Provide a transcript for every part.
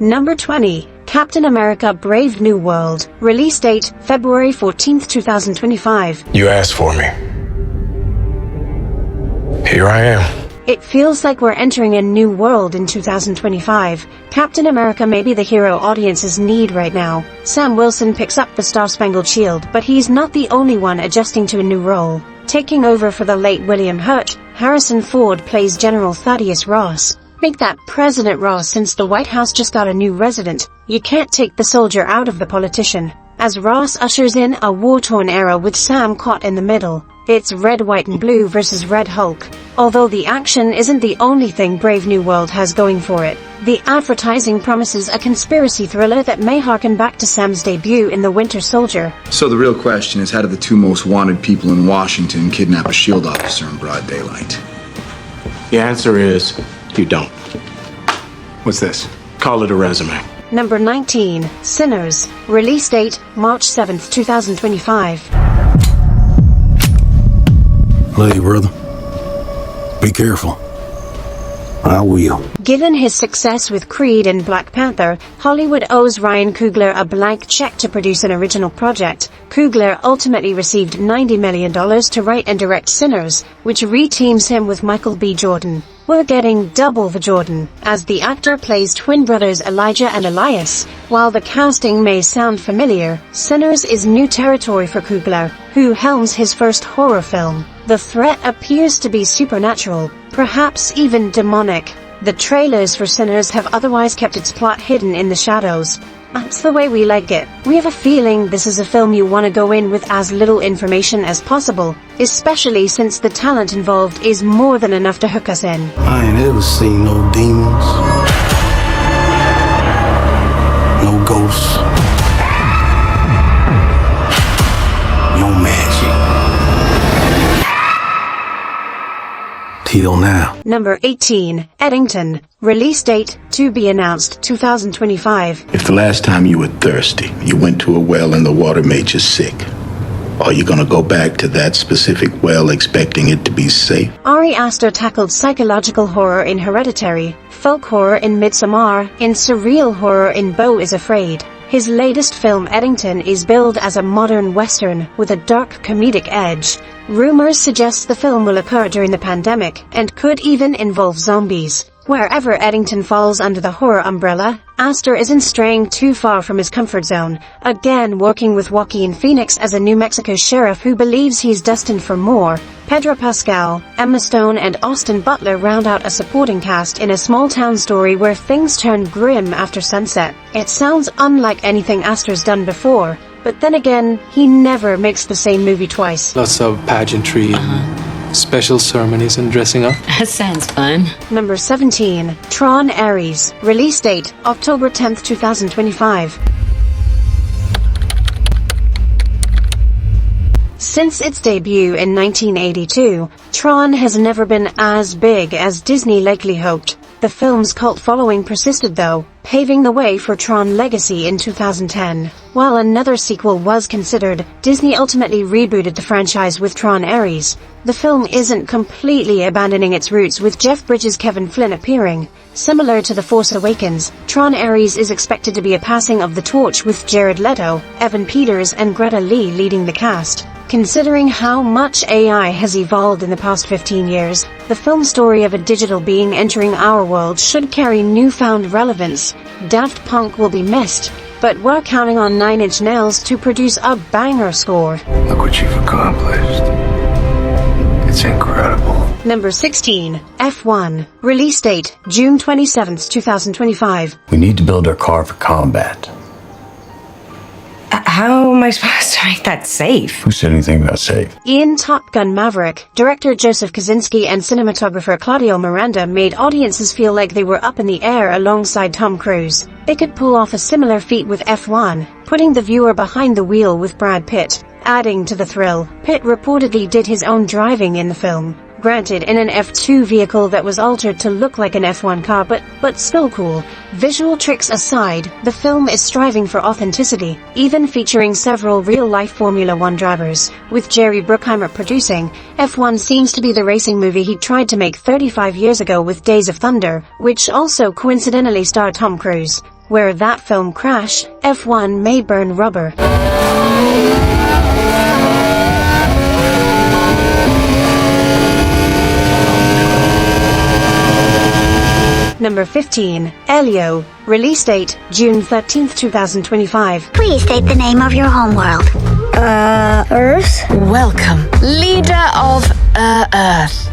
Number 20. Captain America Brave New World. Release date, February 14th, 2025. You asked for me. Here I am. It feels like we're entering a new world in 2025. Captain America may be the hero audiences need right now. Sam Wilson picks up the Star-Spangled Shield, but he's not the only one adjusting to a new role. Taking over for the late William Hurt, Harrison Ford plays General Thaddeus Ross. Make that President Ross since the White House just got a new resident. You can't take the soldier out of the politician. As Ross ushers in a war-torn era with Sam caught in the middle. It's Red, White and Blue versus Red Hulk. Although the action isn't the only thing Brave New World has going for it, the advertising promises a conspiracy thriller that may harken back to Sam's debut in The Winter Soldier. So the real question is, how did the two most wanted people in Washington kidnap a SHIELD officer in broad daylight? The answer is, you don't. What's this? Call it a resume. Number 19. Sinners. Release date, March 7th, 2025. Love you, brother. Be careful. I will. Given his success with Creed and Black Panther, Hollywood owes Ryan Coogler a blank check to produce an original project. Coogler ultimately received $90 million to write and direct Sinners, which reteams him with Michael B. Jordan. We're getting double the Jordan, as the actor plays twin brothers Elijah and Elias. While the casting may sound familiar, Sinners is new territory for Coogler, who helms his first horror film. The threat appears to be supernatural, perhaps even demonic. The trailers for Sinners have otherwise kept its plot hidden in the shadows. That's the way we like it. We have a feeling this is a film you want to go in with as little information as possible, especially since the talent involved is more than enough to hook us in. I ain't ever seen no demons, no ghosts, no magic. Till now. Number 18. Edington. Release date, to be announced, 2025. If the last time you were thirsty, you went to a well and the water made you sick, are you gonna go back to that specific well expecting it to be safe? Ari Aster tackled psychological horror in Hereditary, folk horror in Midsommar, and surreal horror in Beau is Afraid. His latest film Edington is billed as a modern western with a dark comedic edge. Rumors suggest the film will occur during the pandemic and could even involve zombies. Wherever Edington falls under the horror umbrella, Aster isn't straying too far from his comfort zone, again working with Joaquin Phoenix as a New Mexico sheriff who believes he's destined for more. Pedro Pascal, Emma Stone and Austin Butler round out a supporting cast in a small-town story where things turn grim after sunset. It sounds unlike anything Aster's done before, but then again, he never makes the same movie twice. Lots of pageantry and special ceremonies and dressing up. That sounds fun. Number 17. Tron Aries. Release date, October 10th, 2025. Since its debut in 1982, Tron has never been as big as Disney likely hoped. The film's cult following persisted though, paving the way for Tron Legacy in 2010. While another sequel was considered, Disney ultimately rebooted the franchise with Tron Aries. The film isn't completely abandoning its roots with Jeff Bridges' Kevin Flynn appearing. Similar to The Force Awakens, Tron Aries is expected to be a passing of the torch with Jared Leto, Evan Peters and Greta Lee leading the cast. Considering how much AI has evolved in the past 15 years, the film story of a digital being entering our world should carry newfound relevance. Daft Punk will be missed, but we're counting on 9 Inch Nails to produce a banger score. Look what you've accomplished. It's incredible. Number 16. F1. Release date, June 27th, 2025. We need to build our car for combat. How am I supposed to make that safe? Who said anything about safe? In Top Gun Maverick, director Joseph Kosinski and cinematographer Claudio Miranda made audiences feel like they were up in the air alongside Tom Cruise. They could pull off a similar feat with F1, putting the viewer behind the wheel with Brad Pitt. Adding to the thrill, Pitt reportedly did his own driving in the film. Granted, in an F2 vehicle that was altered to look like an F1 car, but still cool. Visual tricks aside, the film is striving for authenticity, even featuring several real-life Formula One drivers. With Jerry Bruckheimer producing, F1 seems to be the racing movie he tried to make 35 years ago with Days of Thunder, which also coincidentally starred Tom Cruise. Where that film crash, F1 may burn rubber. Number 15, Elio. Release date, June 13th, 2025. Please state the name of your homeworld. Earth? Welcome, leader of Earth.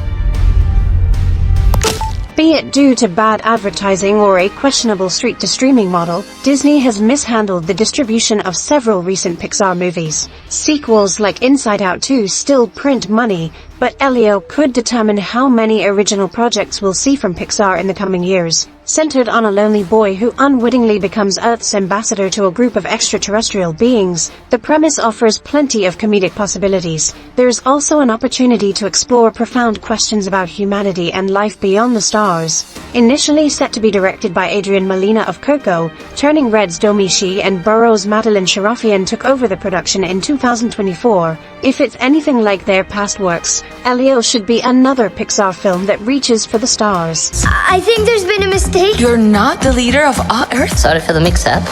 Be it due to bad advertising or a questionable street-to-streaming model, Disney has mishandled the distribution of several recent Pixar movies. Sequels like Inside Out 2 still print money, but Elio could determine how many original projects we'll see from Pixar in the coming years. Centered on a lonely boy who unwittingly becomes Earth's ambassador to a group of extraterrestrial beings, the premise offers plenty of comedic possibilities. There's also an opportunity to explore profound questions about humanity and life beyond the stars. Initially set to be directed by Adrian Molina of Coco, Turning Red's Domi Shi and Burroughs' Madeline Sharafian took over the production in 2024. If it's anything like their past works, Elio should be another Pixar film that reaches for the stars. I think there's been a mistake. You're not the leader of Earth? Sorry for the mix-up.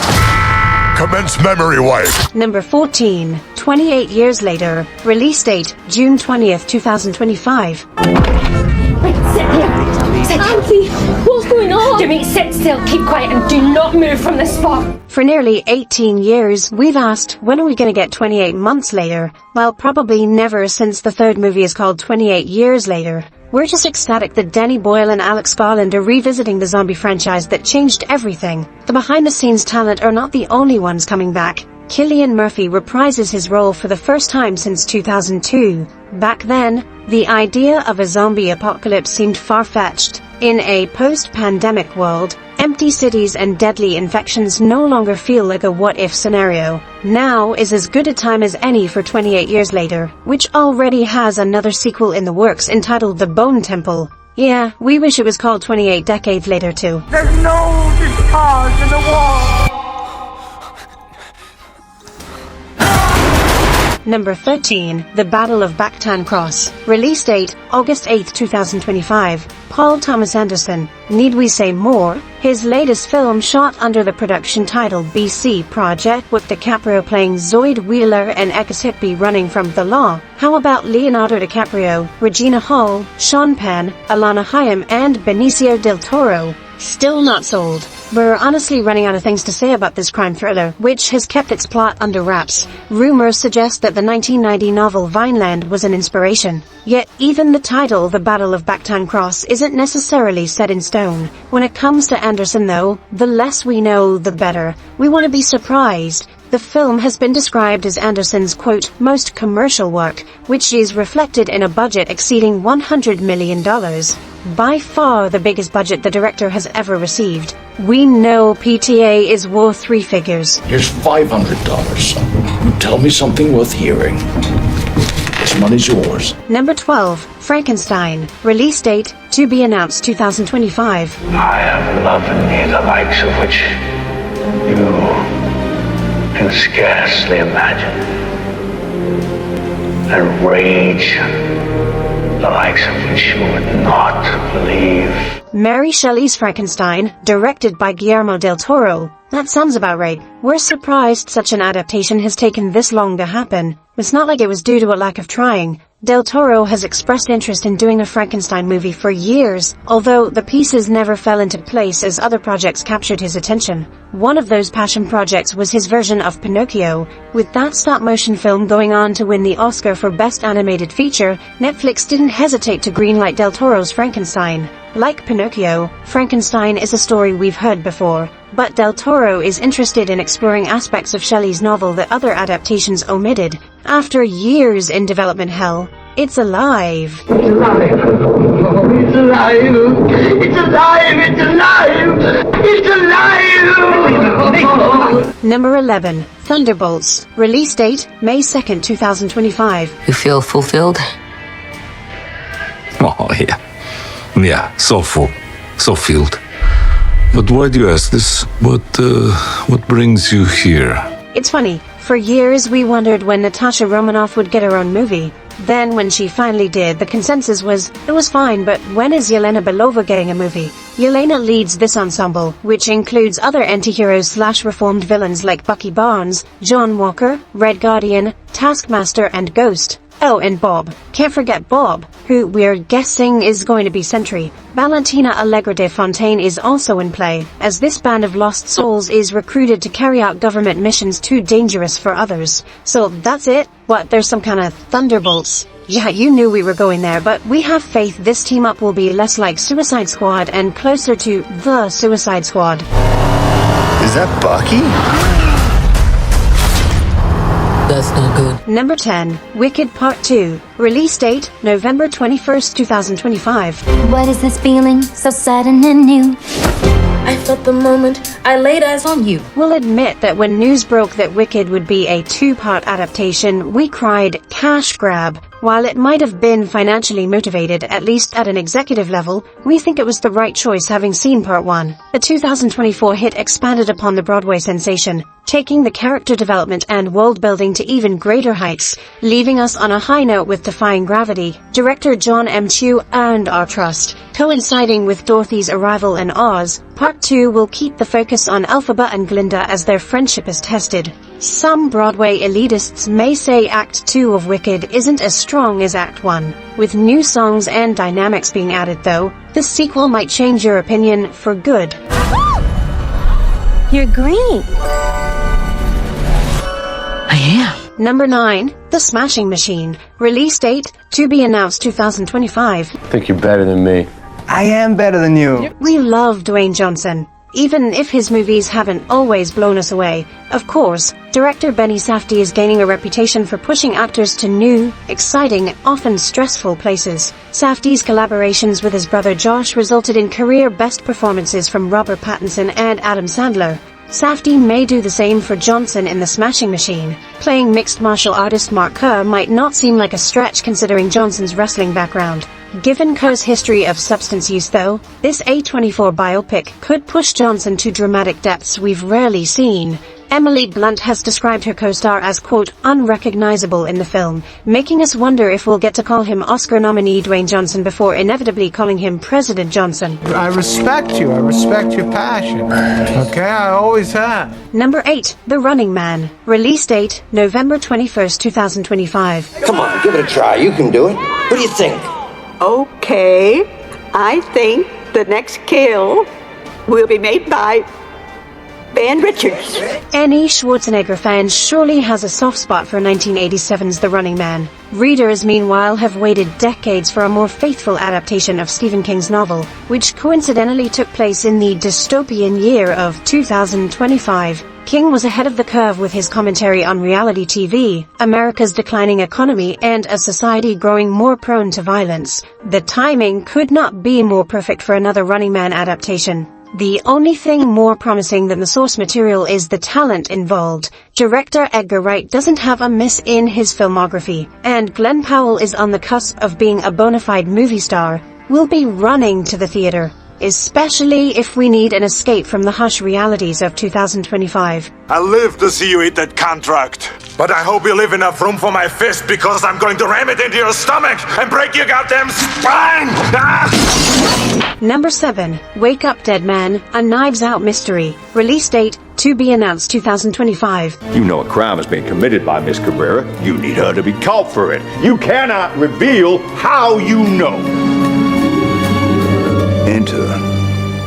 Commence memory wipe. Number 14, 28 years later. Release date, June 20th, 2025. Auntie, what's going on? Jimmy, sit still, keep quiet, and do not move from this spot. For nearly 18 years, we've asked, when are we going to get 28 months later? Well, probably never, since the third movie is called 28 Years Later. We're just ecstatic that Danny Boyle and Alex Garland are revisiting the zombie franchise that changed everything. The behind-the-scenes talent are not the only ones coming back. Cillian Murphy reprises his role for the first time since 2002. Back then, the idea of a zombie apocalypse seemed far-fetched. In a post-pandemic world, empty cities and deadly infections no longer feel like a what-if scenario. Now is as good a time as any for 28 Years Later, which already has another sequel in the works entitled The Bone Temple. Yeah, we wish it was called 28 Decades Later too. There's no discharge in the wall! Number 13, The Battle of Bactan Cross. Release date, August 8, 2025. Paul Thomas Anderson. Need we say more? His latest film shot under the production title BC Project with DiCaprio playing Zoid Wheeler and Ex Hippie running from the law. How about Leonardo DiCaprio, Regina Hall, Sean Penn, Alana Hayek and Benicio del Toro? Still not sold. We're honestly running out of things to say about this crime thriller, which has kept its plot under wraps. Rumors suggest that the 1990 novel Vineland was an inspiration. Yet even the title, The Battle of Bactan Cross, isn't necessarily set in stone. When it comes to Anderson though, the less we know, the better. We want to be surprised. The film has been described as Anderson's, quote, most commercial work, which is reflected in a budget exceeding $100 million. By far the biggest budget the director has ever received. We know PTA is worth three figures. Here's $500, son. You tell me something worth hearing. This money's yours. Number 12, Frankenstein. Release date, to be announced 2025. I have love in me the likes of which you can scarcely imagine, and rage, the likes of which you would not believe. Mary Shelley's Frankenstein, directed by Guillermo del Toro. That sounds about right. We're surprised such an adaptation has taken this long to happen. It's not like it was due to a lack of trying. Del Toro has expressed interest in doing a Frankenstein movie for years, although the pieces never fell into place as other projects captured his attention. One of those passion projects was his version of Pinocchio. With that stop-motion film going on to win the Oscar for Best Animated Feature, Netflix didn't hesitate to greenlight Del Toro's Frankenstein. Like Pinocchio, Frankenstein is a story we've heard before, but Del Toro is interested in exploring aspects of Shelley's novel that other adaptations omitted. After years in development hell, it's alive. It's alive. It's alive. It's alive. It's alive. It's alive. Number 11, Thunderbolts. Release date, May 2nd, 2025. You feel fulfilled? Oh, yeah. Yeah, so full. So filled. But why do you ask this? What brings you here? It's funny. For years we wondered when Natasha Romanoff would get her own movie. Then when she finally did, the consensus was, it was fine, but when is Yelena Belova getting a movie? Yelena leads this ensemble, which includes other anti-heroes / reformed villains like Bucky Barnes, John Walker, Red Guardian, Taskmaster and Ghost. Oh, and Bob. Can't forget Bob, who we're guessing is going to be Sentry. Valentina Allegra de Fontaine is also in play, as this band of lost souls is recruited to carry out government missions too dangerous for others. So that's it? What, there's some kind of Thunderbolts? Yeah, you knew we were going there, but we have faith this team up will be less like Suicide Squad and closer to The Suicide Squad. Is that Bucky? That's not good. Number 10, Wicked Part 2. Release date, November 21st, 2025. What is this feeling so sudden and new? I felt the moment I laid eyes on you. We'll admit that when news broke that Wicked would be a 2-part adaptation, we cried, cash grab. While it might have been financially motivated, at least at an executive level, we think it was the right choice having seen Part 1. The 2024 hit expanded upon the Broadway sensation, taking the character development and world building to even greater heights, leaving us on a high note with Defying Gravity. Director John M. Chu earned our trust. Coinciding with Dorothy's arrival in Oz, Part 2 will keep the focus on Elphaba and Glinda as their friendship is tested. Some Broadway elitists may say Act 2 of Wicked isn't as strong as Act 1. With new songs and dynamics being added though, the sequel might change your opinion for good. You're green. I am. Number 9, The Smashing Machine. Release date, to be announced 2025. I think you're better than me. I am better than you. We love Dwayne Johnson, even if his movies haven't always blown us away. Of course, director Benny Safdie is gaining a reputation for pushing actors to new, exciting, often stressful places. Safdie's collaborations with his brother Josh resulted in career best performances from Robert Pattinson and Adam Sandler. Safdie may do the same for Johnson in The Smashing Machine. Playing mixed martial artist Mark Kerr might not seem like a stretch considering Johnson's wrestling background. Given Kerr's history of substance use though, this A24 biopic could push Johnson to dramatic depths we've rarely seen. Emily Blunt has described her co-star as, quote, unrecognizable in the film, making us wonder if we'll get to call him Oscar nominee Dwayne Johnson before inevitably calling him President Johnson. I respect you. I respect your passion. Okay, I always have. Number 8, The Running Man. Release date, November 21st, 2025. Come on, give it a try. You can do it. What do you think? Okay, I think the next kill will be made by Ben Richards. Any Schwarzenegger fan surely has a soft spot for 1987's The Running Man. Readers, meanwhile, have waited decades for a more faithful adaptation of Stephen King's novel, which coincidentally took place in the dystopian year of 2025. King was ahead of the curve with his commentary on reality TV, America's declining economy, and a society growing more prone to violence. The timing could not be more perfect for another Running Man adaptation. The only thing more promising than the source material is the talent involved. Director Edgar Wright doesn't have a miss in his filmography, and Glenn Powell is on the cusp of being a bona fide movie star. We'll be running to the theater, especially if we need an escape from the harsh realities of 2025. I live to see you eat that contract. But I hope you leave enough room for my fist, because I'm going to ram it into your stomach and break your goddamn spine! Ah! Number 7, Wake Up Dead Man, a Knives Out mystery. Release date, to be announced 2025. You know a crime has been committed by Miss Cabrera. You need her to be caught for it. You cannot reveal how you know. Enter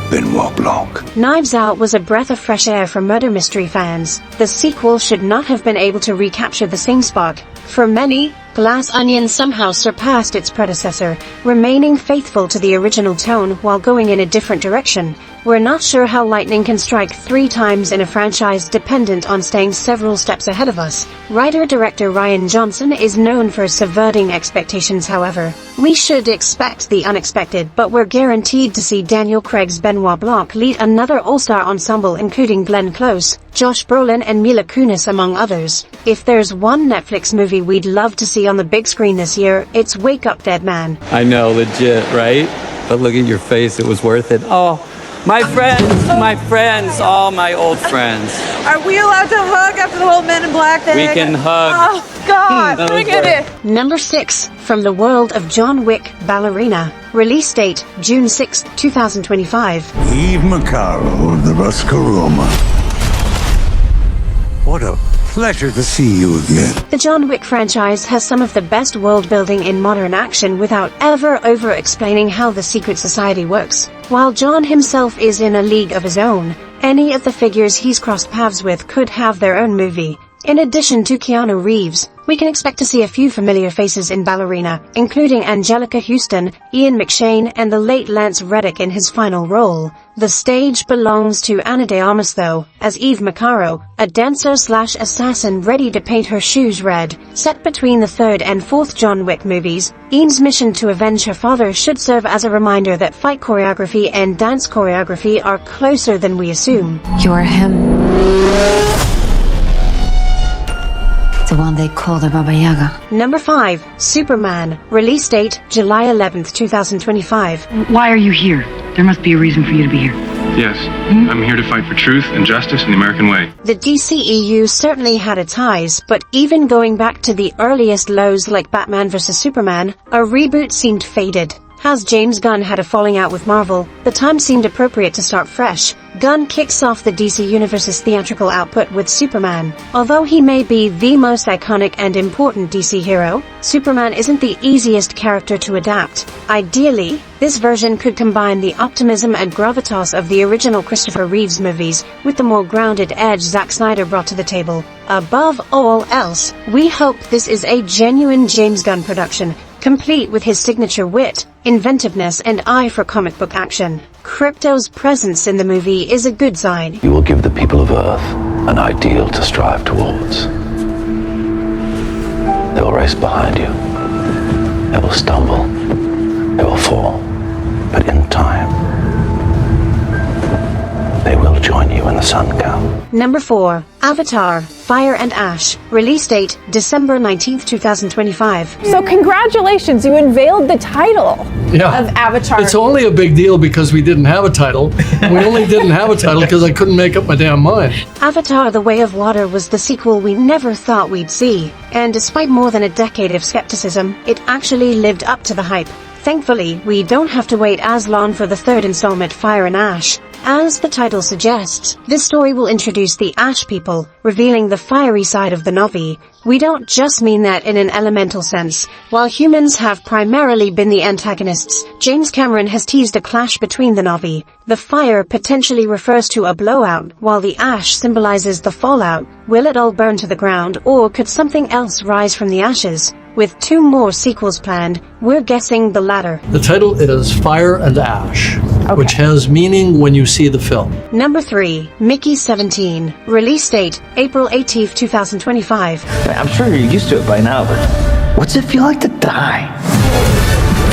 Benoit Blanc. Knives Out was a breath of fresh air for murder mystery fans. The sequel should not have been able to recapture the same spark. For many, Glass Onion somehow surpassed its predecessor, remaining faithful to the original tone while going in a different direction. We're not sure how lightning can strike 3 times in a franchise dependent on staying several steps ahead of us. Writer-director Rian Johnson is known for subverting expectations, however. We should expect the unexpected, but we're guaranteed to see Daniel Craig's Benoit Blanc lead another all-star ensemble including Glenn Close, Josh Brolin and Mila Kunis among others. If there's one Netflix movie we'd love to see on the big screen this year, it's Wake Up Dead Man. I know, legit, right? But look at your face, it was worth it. Oh, My friends, all my old friends. Are we allowed to hug after the whole Men in Black thing? We can hug. Oh, God, bring it in. Number 6, from the world of John Wick, Ballerina. Release date, June 6, 2025. Eve Macaro of the Roscaroma. What a pleasure to see you again. The John Wick franchise has some of the best world building in modern action without ever over-explaining how the secret society works. While John himself is in a league of his own, any of the figures he's crossed paths with could have their own movie. In addition to Keanu Reeves, we can expect to see a few familiar faces in Ballerina, including Angelica Houston, Ian McShane, and the late Lance Reddick in his final role. The stage belongs to Ana de Armas though, as Eve Macaro, a dancer/assassin ready to paint her shoes red. Set between the third and fourth John Wick movies, Ian's mission to avenge her father should serve as a reminder that fight choreography and dance choreography are closer than we assume. You're him. The one they call the Baba Yaga. Number 5, Superman. Release date, July 11th, 2025. Why are you here? There must be a reason for you to be here. Yes, I'm here to fight for truth and justice in the American way. The DCEU certainly had its highs, but even going back to the earliest lows like Batman vs Superman, a reboot seemed faded. As James Gunn had a falling out with Marvel, the time seemed appropriate to start fresh. Gunn kicks off the DC Universe's theatrical output with Superman. Although he may be the most iconic and important DC hero, Superman isn't the easiest character to adapt. Ideally, this version could combine the optimism and gravitas of the original Christopher Reeves movies with the more grounded edge Zack Snyder brought to the table. Above all else, we hope this is a genuine James Gunn production, complete with his signature wit, inventiveness, and eye for comic book action. Crypto's presence in the movie is a good sign. You will give the people of Earth an ideal to strive towards. They will race behind you. They will stumble. They will fall. But in time, they will join you when the sun comes. Number 4, Avatar, Fire and Ash. Release date, December 19th, 2025. So congratulations, you unveiled the title of Avatar. It's only a big deal because we didn't have a title. We only didn't have a title because I couldn't make up my damn mind. Avatar: The Way of Water was the sequel we never thought we'd see, and despite more than a decade of skepticism, it actually lived up to the hype. Thankfully, we don't have to wait as long for the third installment, Fire and Ash. As the title suggests, this story will introduce the Ash people, revealing the fiery side of the Na'vi. We don't just mean that in an elemental sense. While humans have primarily been the antagonists, James Cameron has teased a clash between the Na'vi. The fire potentially refers to a blowout, while the ash symbolizes the fallout. Will it all burn to the ground, or could something else rise from the ashes? With 2 more sequels planned, we're guessing the latter. The title is Fire and Ash, which has meaning when you see the film. Number 3, Mickey 17. Release date, April 18th, 2025. I'm sure you're used to it by now, but what's it feel like to die?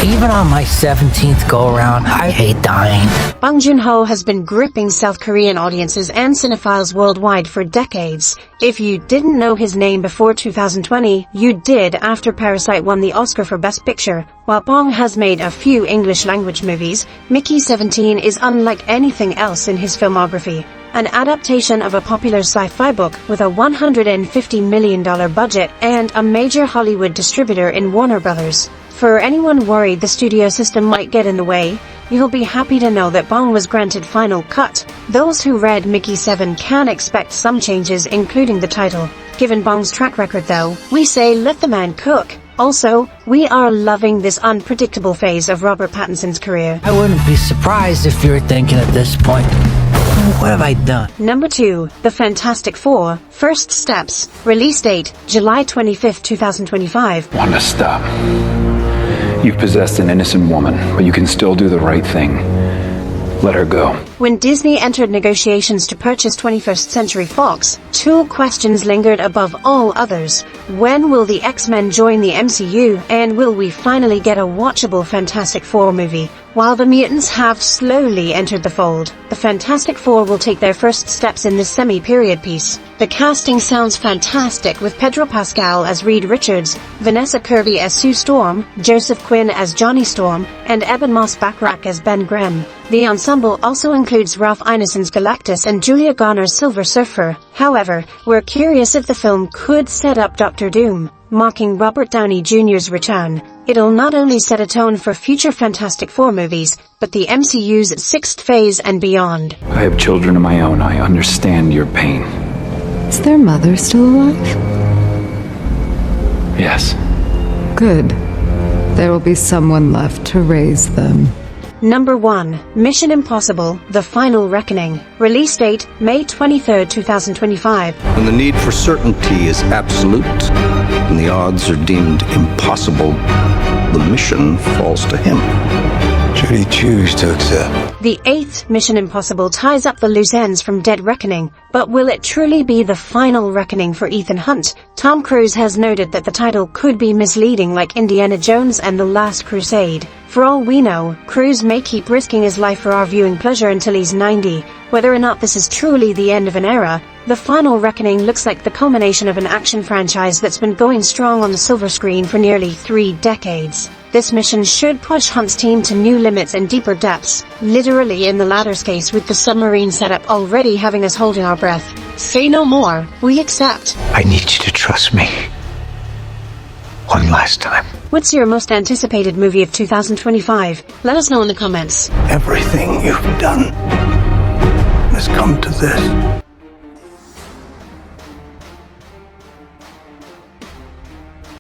Even on my 17th go-around, I hate dying. Bong Joon-ho has been gripping South Korean audiences and cinephiles worldwide for decades. If you didn't know his name before 2020, you did after Parasite won the Oscar for Best Picture. While Bong has made a few English-language movies, Mickey 17 is unlike anything else in his filmography. An adaptation of a popular sci-fi book with a $150 million budget and a major Hollywood distributor in Warner Brothers. For anyone worried the studio system might get in the way, you'll be happy to know that Bong was granted final cut. Those who read Mickey 7 can expect some changes, including the title. Given Bong's track record though, we say let the man cook. Also, we are loving this unpredictable phase of Robert Pattinson's career. I wouldn't be surprised if you're thinking at this point, what have I done? Number 2, The Fantastic Four, First Steps. Release date, July 25th, 2025. Wanda, stop. You've possessed an innocent woman, but you can still do the right thing. Let her go. When Disney entered negotiations to purchase 21st Century Fox, 2 questions lingered above all others. When will the X-Men join the MCU, and will we finally get a watchable Fantastic Four movie? While the mutants have slowly entered the fold, the Fantastic Four will take their first steps in this semi-period piece. The casting sounds fantastic, with Pedro Pascal as Reed Richards, Vanessa Kirby as Sue Storm, Joseph Quinn as Johnny Storm, and Eben Moss-Backrack as Ben Grimm. The ensemble also includes Ralph Ineson's Galactus and Julia Garner's Silver Surfer. However, we're curious if the film could set up Doctor Doom, marking Robert Downey Jr.'s return. It'll not only set a tone for future Fantastic Four movies, but the MCU's sixth phase and beyond. I have children of my own. I understand your pain. Is their mother still alive? Yes. Good. There will be someone left to raise them. Number 1. Mission Impossible: The Final Reckoning. Release date, May 23, 2025. When the need for certainty is absolute, and the odds are deemed impossible, the mission falls to him. Should he choose to accept? The 8th Mission Impossible ties up the loose ends from Dead Reckoning, but will it truly be the final reckoning for Ethan Hunt? Tom Cruise has noted that the title could be misleading, like Indiana Jones and The Last Crusade. For all we know, Cruise may keep risking his life for our viewing pleasure until he's 90. Whether or not this is truly the end of an era, The Final Reckoning looks like the culmination of an action franchise that's been going strong on the silver screen for nearly 3 decades. This mission should push Hunt's team to new limits and deeper depths, literally in the latter's case, with the submarine setup already having us holding our breath. Say no more, we accept. I need you to trust me. One last time. What's your most anticipated movie of 2025? Let us know in the comments. Everything you've done has come to this.